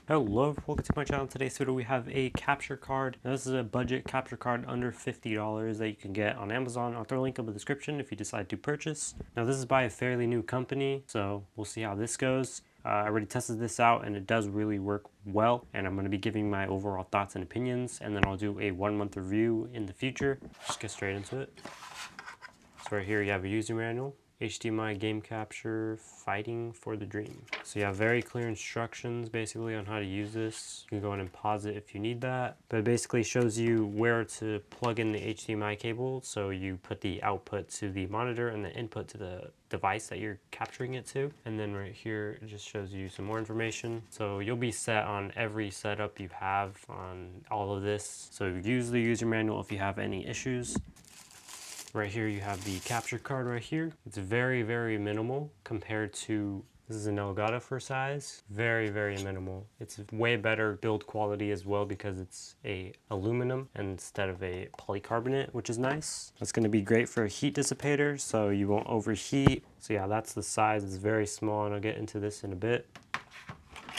Hello, welcome to my channel. Today's video we have a capture card. Now, this is a budget capture card under $50 that you can get on Amazon. I'll throw a link in the description if you decide to purchase. Now this is by a fairly new company, so we'll see how this goes. I already tested this out and it does really work well, and I'm going to be giving my overall thoughts and opinions, and then I'll do a 1-month review in the future. Just get straight into it. So right here you have a user manual. HDMI game capture, fighting for the dream. So you have very clear instructions basically on how to use this. You can go in and pause it if you need that. But it basically shows you where to plug in the HDMI cable. So you put the output to the monitor and the input to the device that you're capturing it to. And then right here, it just shows you some more information. So you'll be set on every setup you have on all of this. So use the user manual if you have any issues. Right here you have the capture card right here. It's very, very minimal compared to, this is an Elgato for size. Very, very minimal. It's way better build quality as well because it's a aluminum instead of a polycarbonate, which is nice. That's gonna be great for a heat dissipator so you won't overheat. So yeah, that's the size. It's very small, and I'll get into this in a bit.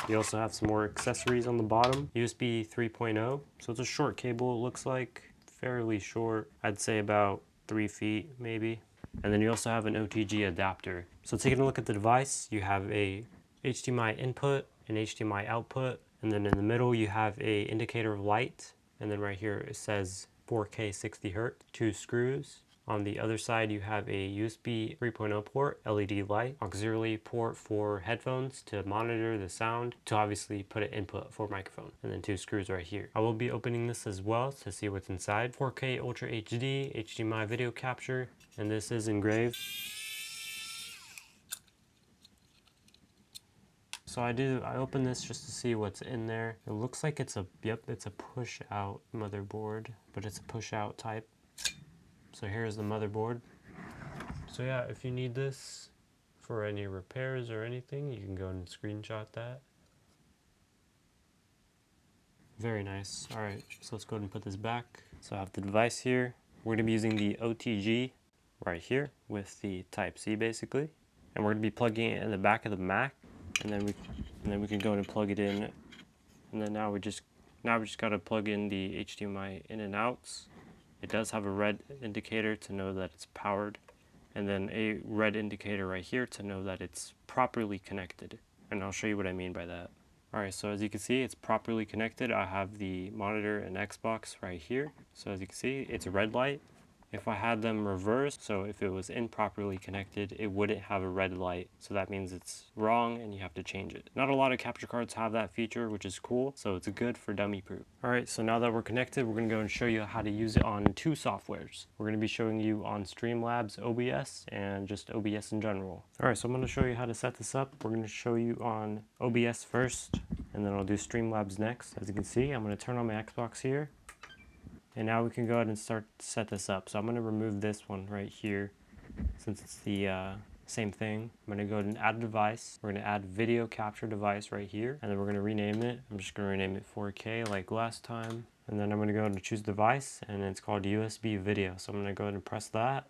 You also have some more accessories on the bottom. USB 3.0, so it's a short cable, it looks like. Fairly short, I'd say about 3 feet maybe. And then you also have an OTG adapter. So taking a look at the device, you have a HDMI input, an HDMI output, and then in the middle you have a indicator of light, and then right here it says 4K 60 Hertz, 2 screws. On the other side you have a USB 3.0 port, LED light, auxiliary port for headphones to monitor the sound, to obviously put an input for microphone, and then 2 screws right here. I will be opening this as well to see what's inside. 4K Ultra HD, HDMI video capture, and this is engraved. So I open this just to see what's in there. It looks like it's a push out motherboard, but it's a push out type. So here's the motherboard. So yeah, if you need this for any repairs or anything, you can go and screenshot that. Very nice. All right, so let's go ahead and put this back. So I have the device here. We're gonna be using the OTG right here with the Type-C basically. And we're gonna be plugging it in the back of the Mac, and then we can go ahead and plug it in. And then now we just gotta plug in the HDMI in and outs. It does have a red indicator to know that it's powered, and then a red indicator right here to know that it's properly connected. And I'll show you what I mean by that. Alright, so as you can see, it's properly connected. I have the monitor and Xbox right here. So as you can see, it's a red light. If I had them reversed, so if it was improperly connected, it wouldn't have a red light. So that means it's wrong and you have to change it. Not a lot of capture cards have that feature, which is cool. So it's good for dummy proof. All right, so now that we're connected, we're gonna go and show you how to use it on 2 softwares. We're gonna be showing you on StreamLabs OBS and just OBS in general. All right, so I'm gonna show you how to set this up. We're gonna show you on OBS first, and then I'll do StreamLabs next. As you can see, I'm gonna turn on my Xbox here. And now we can go ahead and start to set this up. So I'm going to remove this one right here since it's the same thing. I'm going to go ahead and add a device. We're going to add video capture device right here, and then we're going to rename it. I'm just going to rename it 4K like last time. And then I'm going to go ahead and choose device, and it's called USB video. So I'm going to go ahead and press that.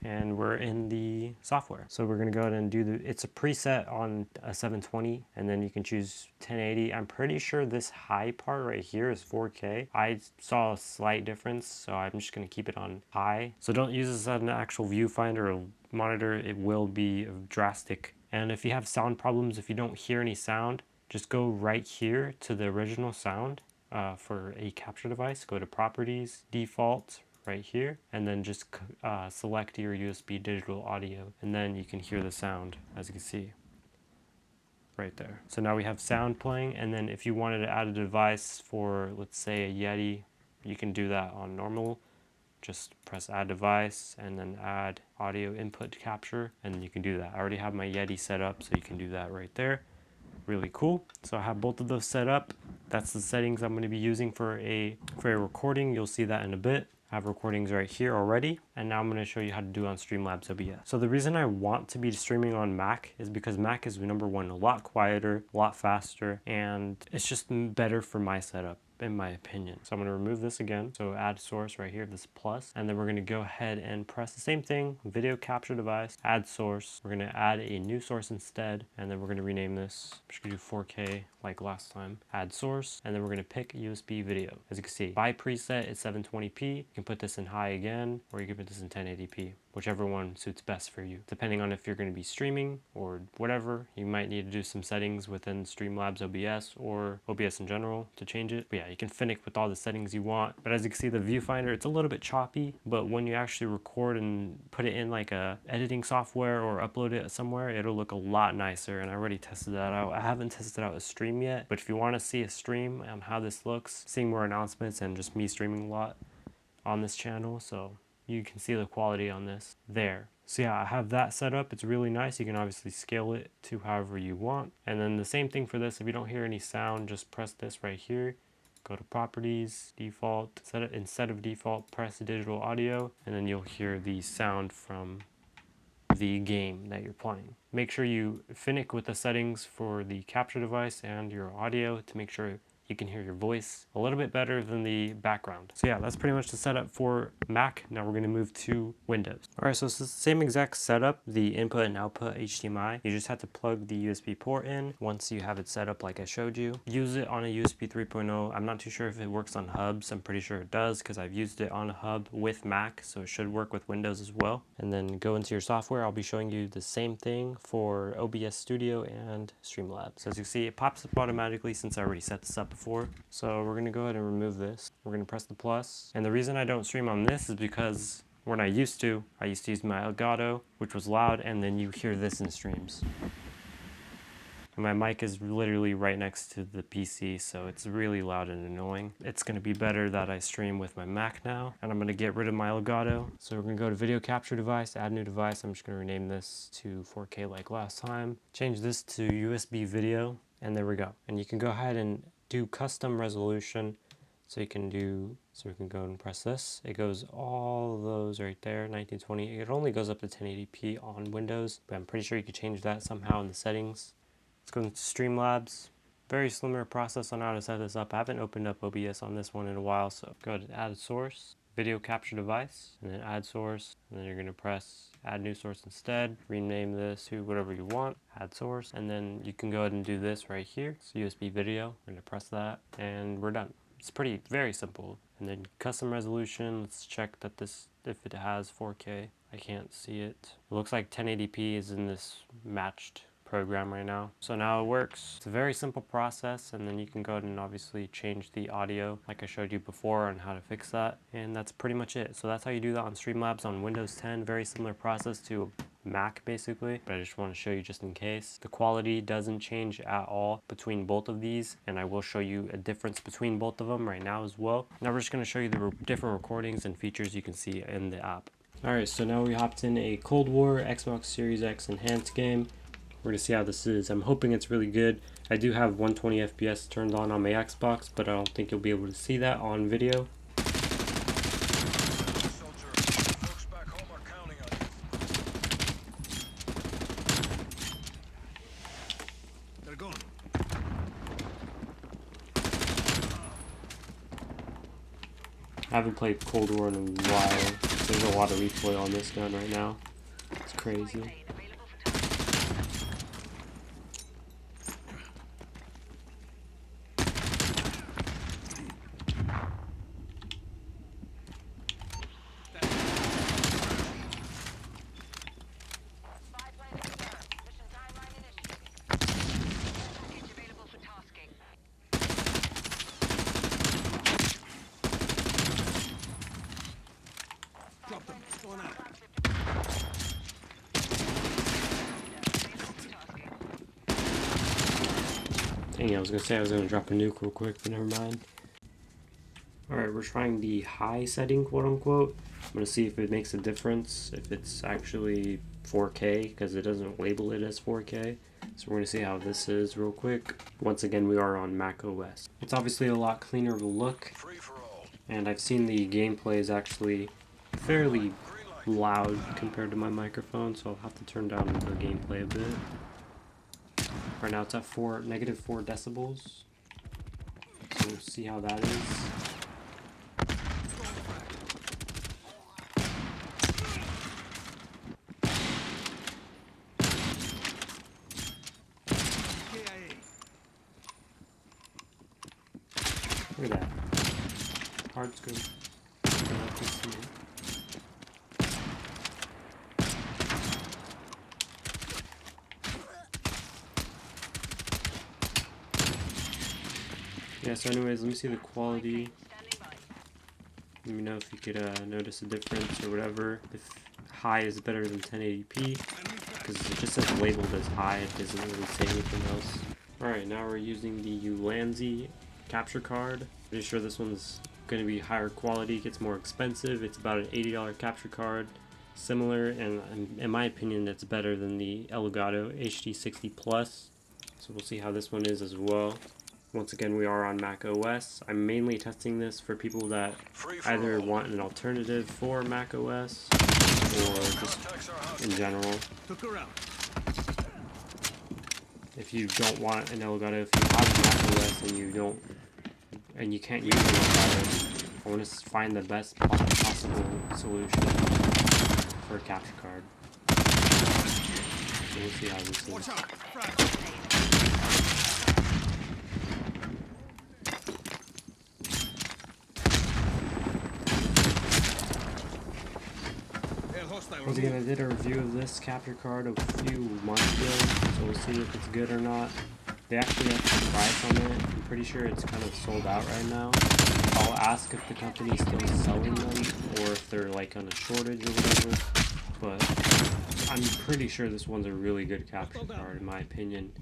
And we're in the software. So we're gonna go ahead and do it's a preset on a 720, and then you can choose 1080. I'm pretty sure this high part right here is 4K. I saw a slight difference, so I'm just gonna keep it on high. So don't use this as an actual viewfinder or monitor. It will be drastic. And if you have sound problems, if you don't hear any sound, just go right here to the original sound for a capture device. Go to properties, default, right here, and then just select your USB digital audio, and then you can hear the sound, as you can see right there. So now we have sound playing, and then if you wanted to add a device for, let's say, a Yeti, you can do that on normal. Just press add device and then add audio input capture, and then you can do that. I already have my Yeti set up, so you can do that right there. Really cool. So I have both of those set up. That's the settings I'm going to be using for a recording. You'll see that in a bit. I have recordings right here already, and now I'm going to show you how to do it on StreamLabs OBS. So the reason I want to be streaming on Mac is because Mac is number one, a lot quieter, a lot faster, and it's just better for my setup. in my opinion. So I'm going to remove this again. So add source right here, this plus, and then we're going to go ahead and press the same thing, video capture device, add source. We're going to add a new source instead, and then we're going to rename this. I'm just going to do 4K like last time. Add source, and then we're going to pick USB video. As you can see, by preset, it's 720p. You can put this in high again, or you can put this in 1080p, whichever one suits best for you. Depending on if you're going to be streaming or whatever, you might need to do some settings within StreamLabs OBS or OBS in general to change it. But yeah, you can finick with all the settings you want. But as you can see, the viewfinder, it's a little bit choppy, but when you actually record and put it in like a editing software or upload it somewhere, it'll look a lot nicer. And I already tested that out. I haven't tested out a stream yet, but if you want to see a stream on how this looks, seeing more announcements and just me streaming a lot on this channel, so you can see the quality on this there. So yeah, I have that set up. It's really nice. You can obviously scale it to however you want. And then the same thing for this. If you don't hear any sound, just press this right here. Go to properties, default, instead of default, press digital audio, and then you'll hear the sound from the game that you're playing. Make sure you finick with the settings for the capture device and your audio to make sure you can hear your voice a little bit better than the background. So yeah, that's pretty much the setup for Mac. Now we're going to move to Windows. All right, so it's the same exact setup, the input and output HDMI. You just have to plug the USB port in once you have it set up like I showed you. Use it on a USB 3.0. I'm not too sure if it works on hubs. I'm pretty sure it does because I've used it on a hub with Mac, so it should work with Windows as well. And then go into your software. I'll be showing you the same thing for OBS Studio and StreamLabs. So as you see, it pops up automatically since I already set this up before. So we're going to go ahead and remove this. We're going to press the plus. And the reason I don't stream on this is because when I used to use my Elgato, which was loud, and then you hear this in streams. And my mic is literally right next to the PC, so it's really loud and annoying. It's going to be better that I stream with my Mac now, and I'm going to get rid of my Elgato. So we're going to go to video capture device, add new device. I'm just going to rename this to 4K like last time. Change this to USB video, and there we go. And you can go ahead and do custom resolution. So we can go and press this. It goes all those right there, 1920. It only goes up to 1080p on Windows, but I'm pretty sure you could change that somehow in the settings. Let's go into StreamLabs. Very similar process on how to set this up. I haven't opened up OBS on this one in a while, so go to add source, video capture device, and then add source, and then you're gonna press add new source instead, rename this to whatever you want, add source, and then you can go ahead and do this right here. It's USB video. We're gonna press that, and we're done. It's very simple. And then custom resolution, let's check that if it has 4K. I can't see it. It looks like 1080p is in this matched program right now. So now it works. It's a very simple process, and then you can go ahead and obviously change the audio like I showed you before on how to fix that. And that's pretty much it. So that's how you do that on StreamLabs on Windows 10. Very similar process to Mac basically, but I just want to show you just in case. The quality doesn't change at all between both of these, and I will show you a difference between both of them right now as well. Now we're just going to show you the different recordings and features you can see in the app. Alright, so now we hopped in a Cold War Xbox Series X enhanced game. We're going to see how this is. I'm hoping it's really good. I do have 120 FPS turned on my Xbox, but I don't think you'll be able to see that on video. I haven't played Cold War in a while. There's a lot of recoil on this gun right now. It's crazy. Dang, I was gonna say I was gonna drop a nuke real quick, but never mind. Alright, we're trying the high setting, quote unquote. I'm gonna see if it makes a difference, if it's actually 4K, because it doesn't label it as 4K. So we're gonna see how this is real quick. Once again, we are on Mac OS. It's obviously a lot cleaner of a look, and I've seen the gameplay is actually fairly loud compared to my microphone, so I'll have to turn down the gameplay a bit. Right now it's at -4 decibels. So we'll see how that is. Look at that. Hard scope. Yeah, so anyways, let me see the quality. Let me know if you could notice a difference or whatever. If high is better than 1080p, because it just says labeled as high, it doesn't really say anything else. Alright, now we're using the Ulanzi capture card. Pretty sure this one's going to be higher quality, gets more expensive. It's about an $80 capture card. Similar, and in my opinion, that's better than the Elgato HD60 Plus. So we'll see how this one is as well. Once again, we are on Mac OS. I'm mainly testing this for people that either want an alternative for Mac OS or just in general. If you don't want an Elgato, if you have Mac OS and you can't use an Elgato, I want to find the best possible solution for a capture card. So we'll see how this is. Once again, I did a review of this capture card a few months ago, so we'll see if it's good or not. They actually have some price on it. I'm pretty sure it's kind of sold out right now. I'll ask if the company's still selling them or if they're like on a shortage or whatever. But I'm pretty sure this one's a really good capture card in my opinion.